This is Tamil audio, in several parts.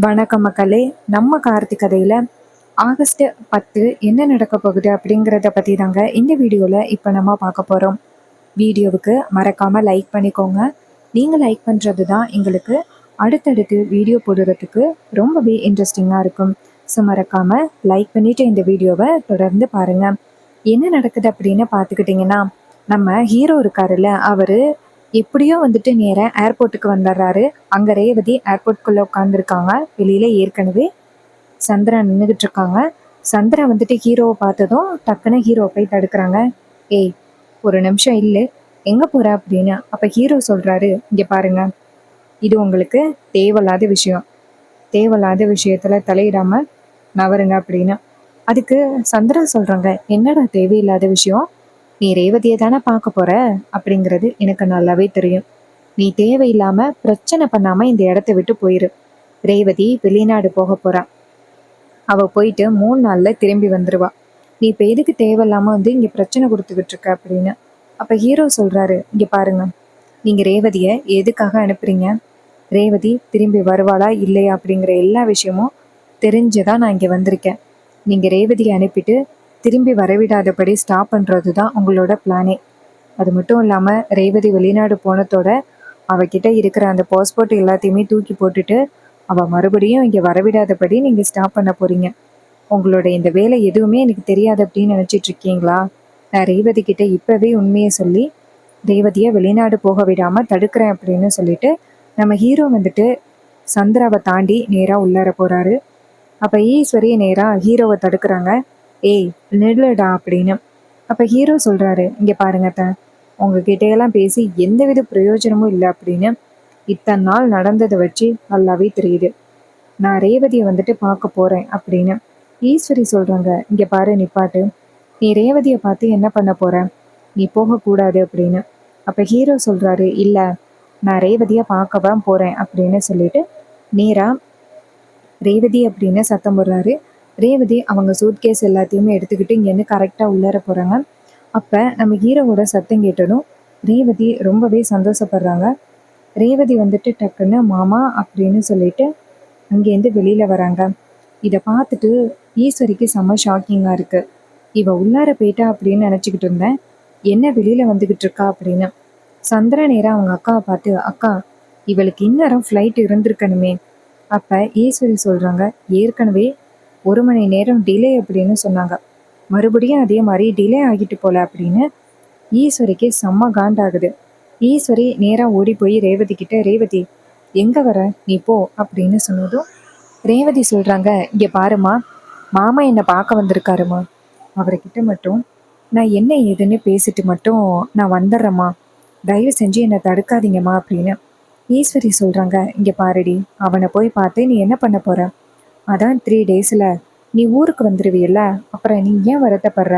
வணக்கம் மக்களே. நம்ம கார்த்திக் கதையில் ஆகஸ்ட் 10 என்ன நடக்க போகுது அப்படிங்கிறத பற்றி தாங்க இந்த வீடியோவில் இப்போ நம்ம பார்க்க போகிறோம். வீடியோவுக்கு மறக்காமல் லைக் பண்ணிக்கோங்க. நீங்கள் லைக் பண்ணுறது தான் எங்களுக்கு அடுத்தடுத்து வீடியோ போடுறதுக்கு ரொம்பவே இன்ட்ரெஸ்டிங்காக இருக்கும். ஸோ மறக்காமல் லைக் பண்ணிவிட்டு இந்த வீடியோவை தொடர்ந்து பாருங்கள். என்ன நடக்குது அப்படின்னு பார்த்துக்கிட்டிங்கன்னா, நம்ம ஹீரோ இருக்காருல்ல, அவர் எப்படியோ வந்துட்டு நேராக ஏர்போர்ட்டுக்கு வந்துடுறாரு. அங்கே ரேவதி ஏர்போர்ட்குள்ளே உட்காந்துருக்காங்க. வெளியில் ஏற்கனவே சந்திரா நின்றுக்கிட்டு இருக்காங்க. சந்திரா வந்துட்டு ஹீரோவை பார்த்ததும் டக்குன்னு ஹீரோவை போய் தடுக்கிறாங்க. ஏய், ஒரு நிமிஷம் இல்லை, எங்கே போகிற அப்படின்னு. அப்போ ஹீரோ சொல்கிறாரு, இங்கே பாருங்க, இது உங்களுக்கு தேவையில்லாத விஷயம், தேவையில்லாத விஷயத்தில் தலையிடாமல் நவருங்க அப்படின்னு. அதுக்கு சந்திரா சொல்கிறாங்க, என்னடா தேவையில்லாத விஷயம், நீ ரேவதியை தானே பார்க்க போற அப்படிங்கிறது எனக்கு நல்லாவே தெரியும். நீ தேவையில்லாம பிரச்சனை பண்ணாம இந்த இடத்த விட்டு போயிரு. ரேவதி வெளிநாடு போக போறா. அவ போயிட்டு 3 நாள்ல திரும்பி வந்துருவா. நீ இப்ப எதுக்கு தேவையில்லாம வந்து இங்க பிரச்சனை கொடுத்துக்கிட்டு இருக்க அப்படின்னு. அப்ப ஹீரோ சொல்றாரு, இங்க பாருங்க, நீங்க ரேவதிய எதுக்காக அனுப்புறீங்க, ரேவதி திரும்பி வருவாளா இல்லையா அப்படிங்கிற எல்லா விஷயமும் தெரிஞ்சுதான் நான் இங்க வந்திருக்கேன். நீங்க ரேவதியை அனுப்பிட்டு திரும்பி வரவிடாதபடி ஸ்டாப் பண்ணுறது தான் உங்களோட பிளானே. அது மட்டும் இல்லாமல் ரேவதி வெளிநாடு போனதோட அவகிட்ட இருக்கிற அந்த பாஸ்போர்ட் எல்லாத்தையுமே தூக்கி போட்டுட்டு அவள் மறுபடியும் இங்கே வரவிடாதபடி நீங்கள் ஸ்டாப் பண்ண போகிறீங்க. உங்களோட இந்த வேலை எதுவுமே எனக்கு தெரியாது அப்படின்னு நினச்சிட்டு இருக்கீங்களா? நான் ரேவதி கிட்ட இப்போவே உண்மையை சொல்லி ரேவதியை வெளிநாடு போக விடாமல் தடுக்கிறேன் அப்படின்னு சொல்லிட்டு நம்ம ஹீரோ வந்துட்டு சந்திராவை தாண்டி நேராக உள்ளார போகிறாரு. அப்போ ஈஸ்வரி நேராக ஹீரோவை தடுக்கிறாங்க. ஏய், நில்லுடா அப்படின்னு. அப்போ ஹீரோ சொல்கிறாரு, இங்கே பாருங்க உங்ககிட்டையெல்லாம் பேசி எந்தவித பிரயோஜனமும் இல்லை அப்படின்னு. இத்தனை நாள் நடந்ததை வச்சு நல்லாவே தெரியுது. நான் ரேவதியை வந்துட்டு பார்க்க போகிறேன் அப்படின்னு. ஈஸ்வரி சொல்கிறாங்க, இங்கே பாரு நிப்பாட்டு, நீ ரேவதியை பார்த்து என்ன பண்ண போகிற, நீ போகக்கூடாது அப்படின்னு. அப்போ ஹீரோ சொல்கிறாரு, இல்லை, நான் ரேவதியை பார்க்க தான் போகிறேன் அப்படின்னு சொல்லிட்டு நேராக ரேவதி அப்படின்னு சத்தம் போடுறாரு. ரேவதி அவங்க சூட்கேஸ் எல்லாத்தையுமே எடுத்துக்கிட்டு இங்கேருந்து கரெக்டாக உள்ளார போகிறாங்க. அப்போ நம்ம ஹீரோவோட சத்தம் கேட்டதும் ரேவதி ரொம்பவே சந்தோஷப்படுறாங்க. ரேவதி வந்துட்டு டக்குன்னு மாமா அப்படின்னு சொல்லிட்டு அங்கேருந்து வெளியில் வராங்க. இதை பார்த்துட்டு ஈஸ்வரிக்கு செம்ம ஷாக்கிங்காக இருக்குது. இவ உள்ளார போயிட்டா அப்படின்னு நினச்சிக்கிட்டு இருந்தேன், என்ன வெளியில் வந்துக்கிட்டு இருக்கா அப்படின்னு. சந்திர நேரம் அவங்க அக்காவை பார்த்து, அக்கா, இவளுக்கு இந்நேரம் ஃப்ளைட் இருந்திருக்கணுமே. அப்போ ஈஸ்வரி சொல்கிறாங்க, ஏற்கனவே 1 மணி நேரம் டிலே அப்படின்னு சொன்னாங்க, மறுபடியும் அதே மாதிரி டிலே ஆகிட்டு போல அப்படின்னு. ஈஸ்வரிக்கு செம்ம காண்டாகுது. ஈஸ்வரி நேராக ஓடி போய் ரேவதி கிட்ட, ரேவதி எங்கே வர, நீ போ அப்படின்னு சொன்னதும் ரேவதி சொல்கிறாங்க, இங்கே பாருமா, மாமா என்னை பார்க்க வந்திருக்காருமா, அவர்கிட்ட மட்டும் நான் என்ன ஏதுன்னு பேசிட்டு மட்டும் நான் வந்துடுறேம்மா, தயவு செஞ்சு என்னை தடுக்காதீங்கம்மா அப்படின்னு. ஈஸ்வரி சொல்கிறாங்க, இங்கே பாருடி, அவனை போய் பார்த்து நீ என்ன பண்ண போகிற, அதான் 3 டேஸில் நீ ஊருக்கு வந்துடுவியல்ல, அப்புறம் நீ ஏன் வருத்தப்படுற,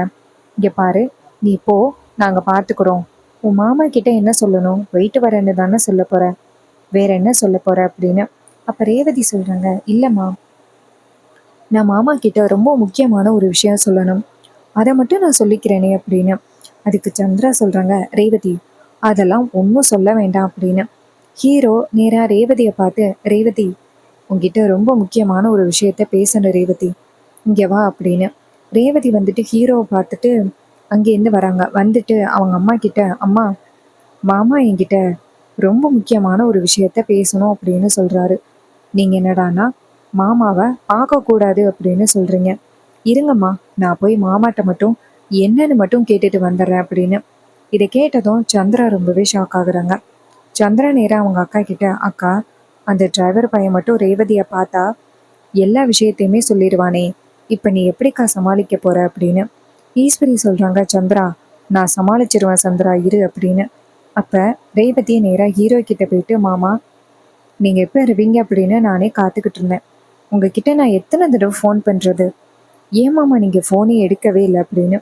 இங்கே பாரு, நீ போ, நாங்கள் பார்த்துக்குறோம். உன் மாமா கிட்ட என்ன சொல்லணும், போயிட்டு வரேன்னு தானே சொல்ல போகிற, வேற என்ன சொல்ல போகிற அப்படின்னு. அப்போ ரேவதி சொல்கிறாங்க, இல்லைம்மா, நான் மாமா கிட்ட ரொம்ப முக்கியமான ஒரு விஷயம் சொல்லணும், அதை மட்டும் நான் சொல்லிக்கிறேனே அப்படின்னு. அதுக்கு சந்திரா சொல்கிறாங்க, ரேவதி அதெல்லாம் ஒன்றும் சொல்ல வேண்டாம் அப்படின்னு. ஹீரோ நேராக ரேவதியை பார்த்து, ரேவதி உங்ககிட்ட ரொம்ப முக்கியமான ஒரு விஷயத்த பேசணும் ரேவதி, இங்கே வா அப்படின்னு. ரேவதி வந்துட்டு ஹீரோவை பார்த்துட்டு அங்கேருந்து வராங்க. வந்துட்டு அவங்க அம்மா கிட்ட, அம்மா, மாமா என்கிட்ட ரொம்ப முக்கியமான ஒரு விஷயத்த பேசணும் அப்படின்னு சொல்கிறாரு. நீங்கள் என்னடானா மாமாவை பார்க்கக்கூடாது அப்படின்னு சொல்கிறீங்க, இருங்கம்மா, நான் போய் மாமாட்ட மட்டும் என்னன்னு மட்டும் கேட்டுட்டு வந்துடுறேன் அப்படின்னு. இதை கேட்டதும் சந்திரா ரொம்பவே ஷாக் ஆகுறாங்க. சந்திரா நேராக அவங்க அக்கா கிட்ட, அக்கா, அந்த டிரைவர் பையன் மட்டும் ரேவதியை பார்த்தா எல்லா விஷயத்தையுமே சொல்லிடுவானே, இப்போ நீ எப்படிக்கா சமாளிக்க போற அப்படின்னு. ஈஸ்வரி சொல்கிறாங்க, சந்திரா, நான் சமாளிச்சிருவேன் சந்திரா, இரு அப்படின்னு. அப்போ ரேவதியை நேராக ஹீரோ கிட்ட போயிட்டு, மாமா, நீங்கள் எப்போ இருவீங்க அப்படின்னு நானே காத்துக்கிட்டு இருந்தேன், உங்ககிட்ட நான் எத்தனை தடவை ஃபோன் பண்ணுறது, ஏன் மாமா நீங்கள் ஃபோனே எடுக்கவே இல்லை அப்படின்னு.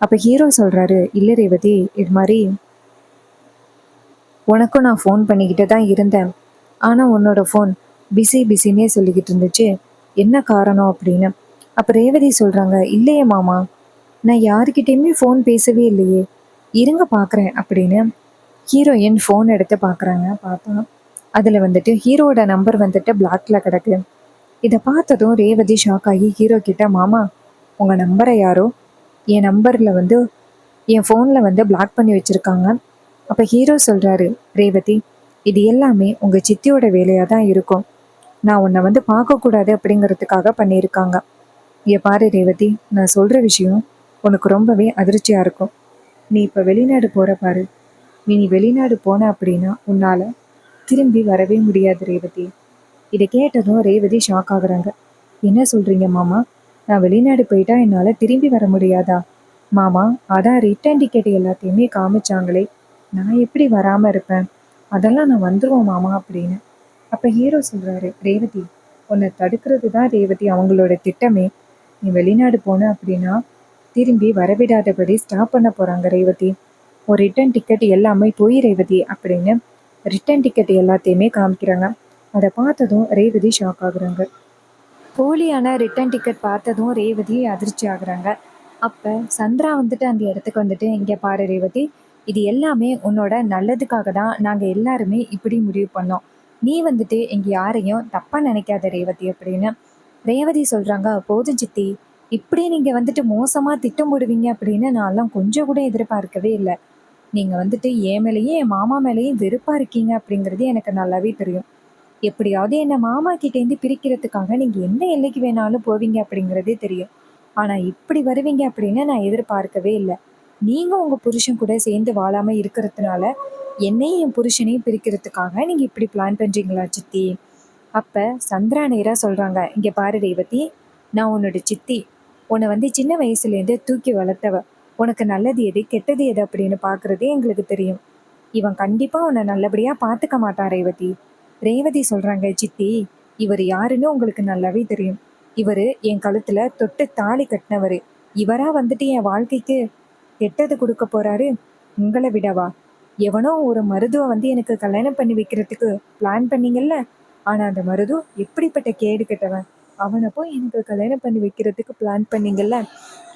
அப்போ ஹீரோ சொல்கிறாரு, இல்லை ரேவதி, இது மாதிரி உனக்கும் நான் ஃபோன் பண்ணிக்கிட்டு தான் இருந்தேன், ஆனால் உன்னோட ஃபோன் பிஸின்னே சொல்லிக்கிட்டு இருந்துச்சு, என்ன காரணம் அப்படின்னு. அப்போ ரேவதி சொல்கிறாங்க, இல்லையே மாமா, நான் யாருக்கிட்டேயுமே ஃபோன் பேசவே இல்லையே, இருங்க பார்க்குறேன் அப்படின்னு. ஹீரோயின் ஃபோன் எடுத்து பார்க்குறாங்க. பார்த்தா அதில் வந்துட்டு ஹீரோவோட நம்பர் வந்துட்டு பிளாக்ல கிடக்கு. இதை பார்த்ததும் ரேவதி ஷாக் ஆகி ஹீரோ கிட்ட, மாமா உங்கள் நம்பரை யாரோ என் நம்பரில் வந்து என் ஃபோனில் வந்து பிளாக் பண்ணி வச்சுருக்காங்க. அப்போ ஹீரோ சொல்கிறாரு, ரேவதி இது எல்லாமே உங்கள் சித்தியோட வேலையாக தான் இருக்கும். நான் உன்னை வந்து பார்க்கக்கூடாது அப்படிங்கிறதுக்காக பண்ணியிருக்காங்க. இங்கே பாரு ரேவதி, நான் சொல்கிற விஷயம் உனக்கு ரொம்பவே அதிர்ச்சியாக இருக்கும். நீ இப்போ வெளிநாடு போகிற பாரு. நீ வெளிநாடு போன அப்படின்னா உன்னால் திரும்பி வரவே முடியாது ரேவதி. இதை கேட்டதும் ரேவதி ஷாக் ஆகுறாங்க. என்ன சொல்கிறீங்க மாமா? நான் வெளிநாடு போயிட்டா என்னால் திரும்பி வர முடியாதா? மாமா, அதான் ரிட்டர்ன் டிக்கெட் எல்லாத்தையுமே காமிச்சாங்களே, நான் எப்படி வராமல் இருப்பேன்? அதெல்லாம் நான் வந்துருவோம் மாமா அப்படின்னு. அப்போ ஹீரோ சொல்கிறாரு, ரேவதி உன்னை தடுக்கிறது தான் ரேவதி அவங்களோட திட்டமே. நீ வெளிநாடு போன அப்படின்னா திரும்பி வரவிடாதபடி ஸ்டாப் பண்ண போகிறாங்க ரேவதி. ஒரு ரிட்டர்ன் டிக்கெட் எல்லாமே போய் ரேவதி அப்படின்னு ரிட்டர்ன் டிக்கெட் எல்லாத்தையுமே காமிக்கிறாங்க. அதை பார்த்ததும் ரேவதி ஷாக் ஆகுறாங்க. போலியான ரிட்டர்ன் டிக்கெட் பார்த்ததும் ரேவதி அதிர்ச்சி ஆகுறாங்க. அப்போ சந்திரா வந்துட்டு அந்த இடத்துக்கு வந்துட்டு, இங்கே பாரு ரேவதி, இது எல்லாமே உன்னோட நல்லதுக்காக தான் நாங்கள் எல்லாருமே இப்படி முடிவு பண்ணோம். நீ வந்துட்டு இங்கே யாரையும் தப்பாக நினைக்காத ரேவதி அப்படின்னு ரேவதி சொல்கிறாங்க. போதும் சித்தி, இப்படி நீங்கள் வந்துட்டு மோசமாக திட்டம் போடுவீங்க அப்படின்னு நான்லாம் கொஞ்சம் கூட எதிர்பார்க்கவே இல்லை. நீங்கள் வந்துட்டு என் மேலேயும் என் மாமா மேலேயும் வெறுப்பாக இருக்கீங்க அப்படிங்கிறது எனக்கு நல்லாவே தெரியும். எப்படியாவது என்னை மாமா கிட்டேருந்து பிரிக்கிறதுக்காக நீங்கள் எந்த எல்லைக்கு வேணாலும் போவீங்க அப்படிங்கிறதே தெரியும். ஆனால் இப்படி வருவீங்க அப்படின்னு நான் எதிர்பார்க்கவே இல்லை. நீங்கள் உங்கள் புருஷன் கூட சேர்ந்து வாழாமல் இருக்கிறதுனால என்னையும் என் புருஷனையும் பிரிக்கிறதுக்காக நீங்கள் இப்படி பிளான் பண்ணுறீங்களா சித்தி? அப்போ சந்திரா நேராக சொல்கிறாங்க, இங்கே பாரு ரேவதி, நான் உன்னோட சித்தி. உன்னை வந்து சின்ன வயசுலேருந்து தூக்கி வளர்த்தவ. உனக்கு நல்லது எது கெட்டது எது அப்படின்னு பார்க்குறதே எங்களுக்கு தெரியும். இவன் கண்டிப்பாக உன்னை நல்லபடியாக பார்த்துக்க மாட்டான் ரேவதி. ரேவதி சொல்கிறாங்க, சித்தி இவர் யாருன்னு உங்களுக்கு நல்லாவே தெரியும். இவர் என் கழுத்தில் தொட்டு தாலி கட்டினவர். இவராக வந்துட்டு என் வாழ்க்கைக்கு கெட்டது கொடுக்க போகிறாரு. உங்களை விடவா? எவனோ ஒரு மருதுவை வந்து எனக்கு கல்யாணம் பண்ணி வைக்கிறதுக்கு பிளான் பண்ணீங்கல்ல. ஆனால் அந்த மருது எப்படிப்பட்ட கேடு கெட்டவன். அவனை போய் எனக்கு கல்யாணம் பண்ணி வைக்கிறதுக்கு பிளான் பண்ணீங்கல்ல.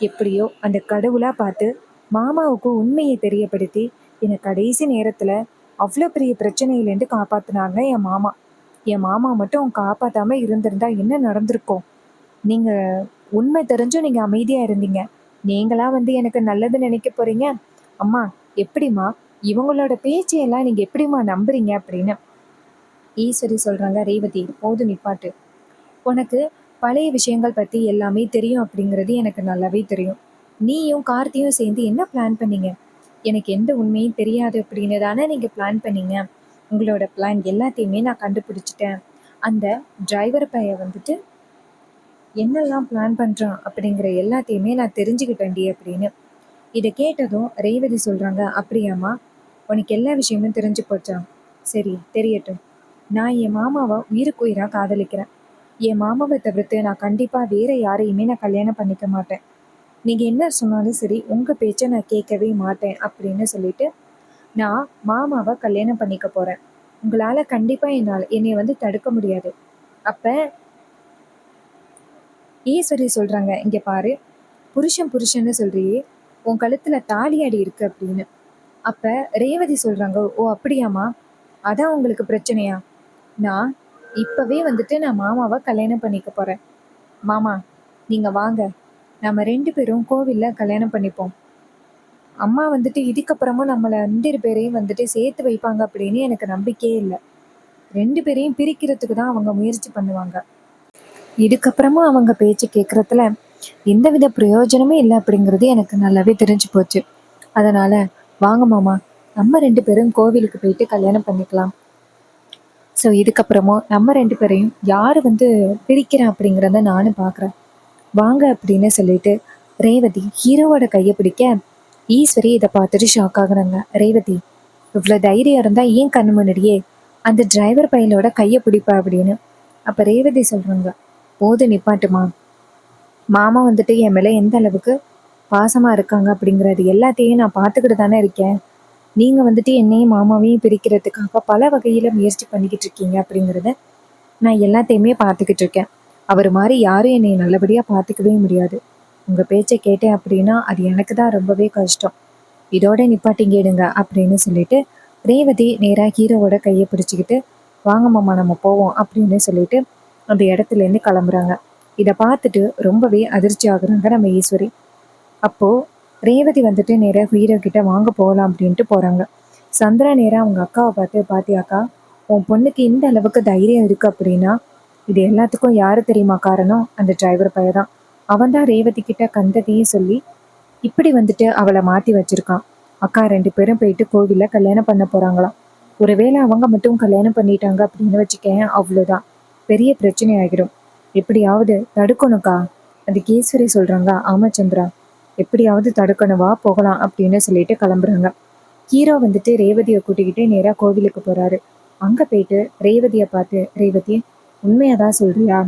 எப்படியோ அந்த கடவுளாக பார்த்து மாமாவுக்கு உண்மையை தெரியப்படுத்தி என்னை கடைசி நேரத்தில் அவ்வளோ பெரிய பிரச்சனையிலேருந்து காப்பாற்றினாங்க என் மாமா. என் மாமா மட்டும் காப்பாற்றாமல் இருந்திருந்தா என்ன நடந்திருக்கோம்? நீங்கள் உண்மை தெரிஞ்சும் நீங்கள் அமைதியாக இருந்தீங்க. நீங்களாக வந்து எனக்கு நல்லது நினைக்க போகிறீங்க. அம்மா எப்படிம்மா இவங்களோட பேச்சையெல்லாம் நீங்கள் எப்படிம்மா நம்புறீங்க அப்படின்னு ஈஸ்வரி சொல்கிறாங்க. ரேவதி போது நிப்பாட்டு. உனக்கு பழைய விஷயங்கள் பற்றி எல்லாமே தெரியும் அப்படிங்கிறது எனக்கு நல்லாவே தெரியும். நீயும் கார்த்தியும் சேர்ந்து என்ன பிளான் பண்ணீங்க? எனக்கு எந்த உண்மையும் தெரியாது அப்படின்னு தானே நீங்கள் பிளான் பண்ணீங்க. உங்களோட பிளான் எல்லாத்தையுமே நான் கண்டுபிடிச்சிட்டேன். அந்த டிரைவர் பையன் வந்துட்டு என்னெல்லாம் பிளான் பண்ணுறான் அப்படிங்கிற எல்லாத்தையுமே நான் தெரிஞ்சுக்கிட்டேன்டி அப்படின்னு. இதை கேட்டதும் ரேவதி சொல்கிறாங்க, அப்படியாம்மா, உனக்கு எல்லா விஷயமும் தெரிஞ்சு போச்சா? சரி தெரியட்டும். நான் என் மாமாவை உயிருக்கு உயிராக காதலிக்கிறேன். என் மாமாவை தவிர்த்து நான் கண்டிப்பாக வேறு யாரையுமே நான் கல்யாணம் பண்ணிக்க மாட்டேன். நீங்கள் என்ன சொன்னாலும் சரி உங்கள் பேச்சை நான் கேட்கவே மாட்டேன் அப்படின்னு சொல்லிட்டு நான் மாமாவை கல்யாணம் பண்ணிக்க போகிறேன். உங்களால் கண்டிப்பாக என்னை வந்து தடுக்க முடியாது. அப்போ ஈஸ்வரி சொல்கிறாங்க, இங்கே பாரு, புருஷன்னு சொல்கிறியே, உன் கழுத்தில் தாலி அடி இருக்கு அப்படின்னு. அப்போ ரேவதி சொல்கிறாங்க, ஓ அப்படியாம்மா, அதான் உங்களுக்கு பிரச்சனையா? நான் இப்போவே வந்துட்டு நான் மாமாவை கல்யாணம் பண்ணிக்க போகிறேன். மாமா நீங்கள் வாங்க, நம்ம 2 பேரும் கோவிலில் கல்யாணம் பண்ணிப்போம். அம்மா வந்துட்டு இதுக்கப்புறமும் நம்மளை 2 பேரையும் வந்துட்டு சேர்த்து வைப்பாங்க அப்படின்னு எனக்கு நம்பிக்கையே இல்லை. 2 பேரையும் பிரிக்கிறதுக்கு தான் அவங்க முயற்சி பண்ணுவாங்க. இதுக்கப்புறமும் அவங்க பேச்சு கேட்குறதுல எந்தவித பிரயோஜனமே இல்லை அப்படிங்கிறது எனக்கு நல்லாவே தெரிஞ்சு போச்சு. அதனால் வாங்க மாமா, நம்ம 2 பேரும் கோவிலுக்கு போயிட்டு கல்யாணம் பண்ணிக்கலாம். ஸோ இதுக்கப்புறமும் நம்ம 2 பேரையும் யார் வந்து பிரிக்கிறேன் அப்படிங்கிறத நானும் பார்க்குறேன், வாங்க அப்படின்னு சொல்லிட்டு ரேவதி ஹீரோவோட கையை பிடிக்க ஈஸ்வரி இதை பார்த்துட்டு ஷாக் ஆகுறாங்க. ரேவதி இவ்வளோ தைரியம் இருந்தால் ஏன் கண்ணு முன்னாடியே அந்த டிரைவர் பையனோட கையை பிடிப்பா அப்படின்னு. அப்போ ரேவதி சொல்கிறாங்க, போது நிப்பாட்டுமா, மாமா வந்துட்டு என் மேலே எந்த அளவுக்கு பாசமாக இருக்காங்க அப்படிங்கிறது எல்லாத்தையும் நான் பார்த்துக்கிட்டு தானே இருக்கேன். நீங்கள் வந்துட்டு என்னையும் மாமாவையும் பிரிக்கிறதுக்காக பல வகையில் முயற்சி பண்ணிக்கிட்டு இருக்கீங்க அப்படிங்கிறத நான் எல்லாத்தையுமே பார்த்துக்கிட்டு இருக்கேன். அவர் மாதிரி யாரும் என்னை நல்லபடியாக பார்த்துக்கவே முடியாது. உங்கள் பேச்சை கேட்டேன் அப்படின்னா அது எனக்கு தான் ரொம்பவே கஷ்டம். இதோட நிப்பாட்டிங்கிடுங்க அப்படின்னு சொல்லிட்டு ரேவதி நேராக ஹீரோவோட கையை பிடிச்சிக்கிட்டு, வாங்க மாமா நம்ம போவோம் அப்படின்னு சொல்லிட்டு அந்த இடத்துலேருந்து கிளம்புறாங்க. இதை பார்த்துட்டு ரொம்பவே அதிர்ச்சி ஆகுறாங்க நம்ம ஈஸ்வரி. அப்போது ரேவதி வந்துட்டு நேராக ஹீரோ கிட்ட வாங்க போகலாம் அப்படின்ட்டு போகிறாங்க. சந்திரா நேராக அவங்க அக்காவை பார்த்து, பாத்தியாக்கா, உன் பொண்ணுக்கு இந்த அளவுக்கு தைரியம் இருக்குது அப்படின்னா இது எல்லாத்துக்கும் யாரு தெரியுமா காரணம்? அந்த டிரைவர் பையன் தான். அவன் தான் ரேவதி கிட்ட கண்டதையும் சொல்லி இப்படி வந்துட்டு அவளை மாற்றி வச்சிருக்கான். அக்கா 2 பேரும் போயிட்டு கோவிலில் கல்யாணம் பண்ண போகிறாங்களாம். ஒருவேளை அவங்க மட்டும் கல்யாணம் பண்ணிட்டாங்க அப்படின்னு வச்சுக்கேன், அவ்வளோதான், பெரிய பிரச்சனை ஆகிடும். எப்படியாவது தடுக்கணுக்கா. அந்த கேஸ்வரி சொல்கிறாங்க. ஆமா சந்திரா, எப்படியாவது தடுக்கணுவா, போகலாம் அப்படின்னு சொல்லிட்டு கிளம்புறாங்க. ஹீரோ வந்துட்டு ரேவதியை கூட்டிக்கிட்டு நேராக கோவிலுக்கு போகிறாரு. அங்கே போயிட்டு ரேவதியை பார்த்து, ரேவதி உண்மையாதான் சொல்றியா,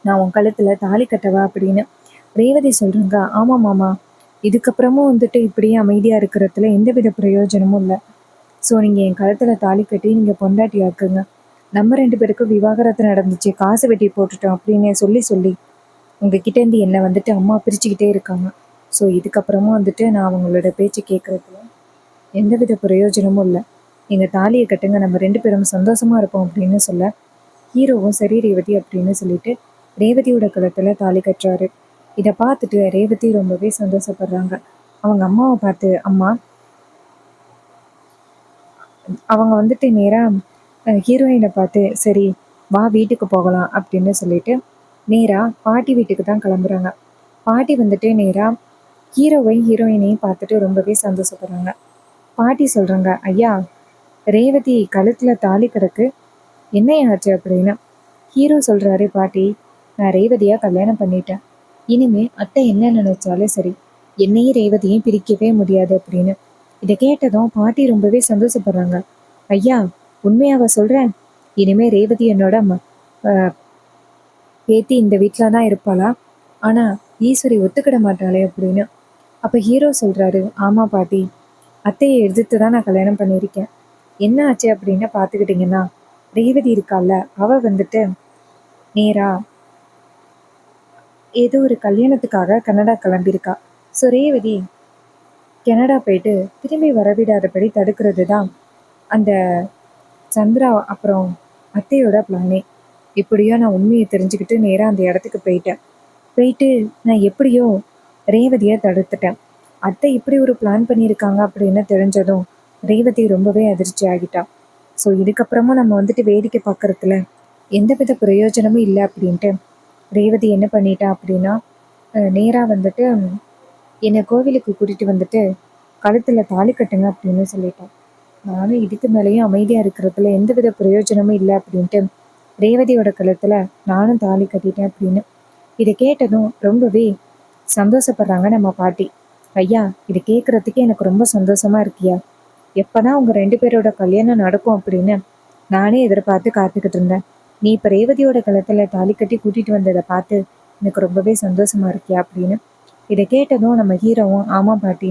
நான் உன் கழுத்தில் தாலி கட்டவா அப்படின்னு. ரேவதி சொல்கிறாங்க. ஆமாம் மாமா, இதுக்கப்புறமும் வந்துட்டு இப்படியே அமைதியாக இருக்கிறதுல எந்தவித பிரயோஜனமும் இல்லை. ஸோ நீங்கள் என் கழுத்தில் தாலி கட்டி நீங்கள் பொண்டாட்டி ஆக்குங்க. நம்ம 2 பேருக்கும் விவாகரத்து நடந்துச்சு, காசு வெட்டி போட்டுட்டோம் அப்படின்னு சொல்லி சொல்லி உங்ககிட்டேருந்து என்னை வந்துட்டு அம்மா பிரிச்சுக்கிட்டே இருக்காங்க. ஸோ இதுக்கப்புறமும் வந்துட்டு நான் அவங்களோட பேச்சு கேட்குறதுல எந்தவித பிரயோஜனமும் இல்லை. நீங்கள் தாலியை கட்டுங்க, நம்ம 2 பேரும் சந்தோஷமாக இருப்போம் அப்படின்னு சொல்ல, ஹீரோவும் சரி ரேவதி அப்படின்னு சொல்லிட்டு ரேவதியோட கழுத்தில் தாலி கட்டுறாரு. இதை பார்த்துட்டு ரேவதி ரொம்பவே சந்தோஷப்படுறாங்க. அவங்க அம்மாவை பார்த்து, அம்மா, அவங்க வந்துட்டு நேராக ஹீரோயினை பார்த்து, சரி வா வீட்டுக்கு போகலாம் அப்படின்னு சொல்லிட்டு நேராக பாட்டி வீட்டுக்கு தான் கிளம்புறாங்க. பாட்டி வந்துட்டு நேராக ஹீரோயினையும் பார்த்துட்டு ரொம்பவே சந்தோஷப்படுறாங்க. பாட்டி சொல்கிறாங்க. ஐயா, ரேவதி கழுத்தில் தாலி கிடக்கு, என்னையாச்சு அப்படின்னு. ஹீரோ சொல்கிறாரு. பாட்டி, நான் ரேவதியாக கல்யாணம் பண்ணிட்டேன். இனிமே அத்தை என்ன நினைச்சாலும் சரி, என்னையும் ரேவதியும் பிரிக்கவே முடியாது அப்படின்னு. இதை கேட்டதும் பாட்டி ரொம்பவே சந்தோஷப்படுறாங்க. ஐயா, உண்மையாவ சொல்கிறேன், இனிமே ரேவதி என்னோட பேத்தி இந்த வீட்டில் தான் இருப்பாளா? ஆனால் ஈஸ்வரி ஒத்துக்கிட மாட்டாளே அப்படின்னு. அப்போ ஹீரோ சொல்கிறாரு. ஆமாம் பாட்டி, அத்தையை எதிர்த்து தான் நான் கல்யாணம் பண்ணியிருக்கேன். என்ன ஆச்சு அப்படின்னு பார்த்துக்கிட்டிங்கன்னா, ரேவதி இருக்கால, அவள் வந்துட்டு நேராக ஏதோ ஒரு கல்யாணத்துக்காக கனடா கிளம்பியிருக்கா. ஸோ ரேவதி கனடா போயிட்டு திரும்பி வரவிடாதபடி தடுக்கிறது தான் அந்த சந்திரா அப்புறம் அத்தையோட பிளானே. எப்படியோ நான் உண்மையை தெரிஞ்சுக்கிட்டு நேராக அந்த இடத்துக்கு போயிட்டு நான் எப்படியோ ரேவதியை தடுத்துட்டேன். அத்தை இப்படி ஒரு பிளான் பண்ணியிருக்காங்க அப்படின்னு தெரிஞ்சதும் ரேவதி ரொம்பவே அதிர்ச்சி ஆகிட்டா. ஸோ இதுக்கப்புறமும் நம்ம வந்துட்டு வேடிக்கை பார்க்கறதுல எந்தவித பிரயோஜனமும் இல்லை அப்படின்ட்டு ரேவதி என்ன பண்ணிட்டா அப்படின்னா, நேராக வந்துட்டு என்னை கோவிலுக்கு கூட்டிகிட்டு வந்துட்டு கழுத்தில் தாலி கட்டுங்க அப்படின்னு சொல்லிட்டான். நானும் இதுக்கு மேலேயும் அமைதியாக இருக்கிறதுல எந்தவித பிரயோஜனமும் இல்லை அப்படின்ட்டு ரேவதியோட கழுத்தில் நானும் தாலி கட்டிட்டேன் அப்படின்னு. இதை கேட்டதும் ரொம்பவே சந்தோஷப்படுறாங்க நம்ம பாட்டி. ஐயா, இதை கேட்குறதுக்கே எனக்கு ரொம்ப சந்தோஷமா இருக்கியா. எப்போதான் உங்கள் 2 பேரோட கல்யாணம் நடக்கும் அப்படின்னு நானே எதிர்பார்த்து காத்துக்கிட்டு இருந்தேன். நீ இப்போ ரேவதியோட கழுத்தில் தாலி கட்டி கூட்டிகிட்டு வந்ததை பார்த்து எனக்கு ரொம்பவே சந்தோஷமா இருக்கியா அப்படின்னு. இதை கேட்டதும் நம்ம ஹீரோவும், ஆமாம் பாட்டி,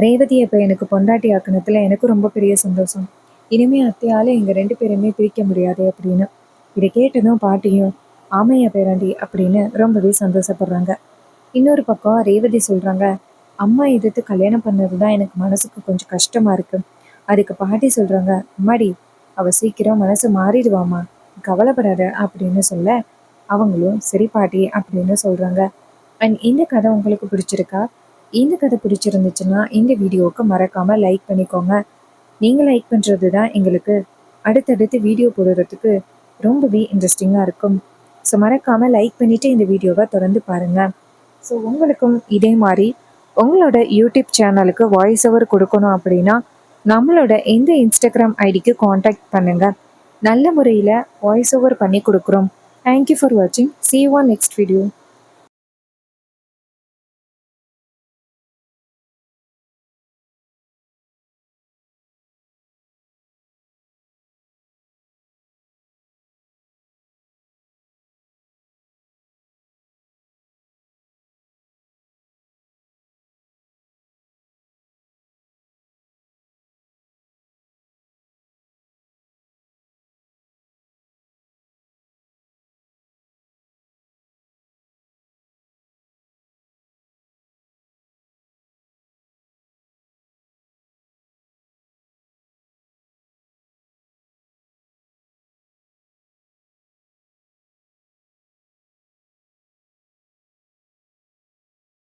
ரேவதியை இப்போ எனக்கு பொண்டாட்டி ஆக்கினத்துல எனக்கு ரொம்ப பெரிய சந்தோஷம். இனிமே அத்தையால் எங்கள் 2 பேருமே பிரிக்க முடியாது அப்படின்னு. இதை கேட்டதும் பாட்டியும், ஆமையா பேராண்டி அப்படின்னு ரொம்பவே சந்தோஷப்படுறாங்க. இன்னொரு பக்கம் ரேவதி சொல்கிறாங்க. அம்மா எதிர்த்து கல்யாணம் பண்ணது தான் எனக்கு மனசுக்கு கொஞ்சம் கஷ்டமாக இருக்குது. அதுக்கு பாட்டி சொல்கிறாங்க. அம்மாடி, அவள் சீக்கிரம் மனசு மாறிடுவாம்மா, கவலைப்படாத அப்படின்னு சொல்ல, அவங்களும் சரி பாட்டி அப்படின்னு சொல்கிறாங்க. அண்ட் இந்த கதை உங்களுக்கு பிடிச்சிருக்கா? இந்த கதை பிடிச்சிருந்துச்சுன்னா இந்த வீடியோவுக்கு மறக்காமல் லைக் பண்ணிக்கோங்க. நீங்கள் லைக் பண்ணுறது தான் எங்களுக்கு அடுத்தடுத்து வீடியோ போடுறதுக்கு ரொம்பவே இன்ட்ரெஸ்டிங்காக இருக்கும். ஸோ மறக்காமல் லைக் பண்ணிவிட்டு இந்த வீடியோவை தொடர்ந்து பாருங்கள். ஸோ உங்களுக்கும் இதே மாதிரி உங்களோட யூடியூப் சேனலுக்கு வாய்ஸ் ஓவர் கொடுக்கணும் அப்படின்னா நம்மளோட இந்த இன்ஸ்டாகிராம் ஐடிக்கு காண்டாக்ட் பண்ணுங்கள். நல்ல முறையில் வாய்ஸ் ஓவர் பண்ணி கொடுக்குறோம். தேங்க்யூ ஃபார் வாட்சிங். See you on next video.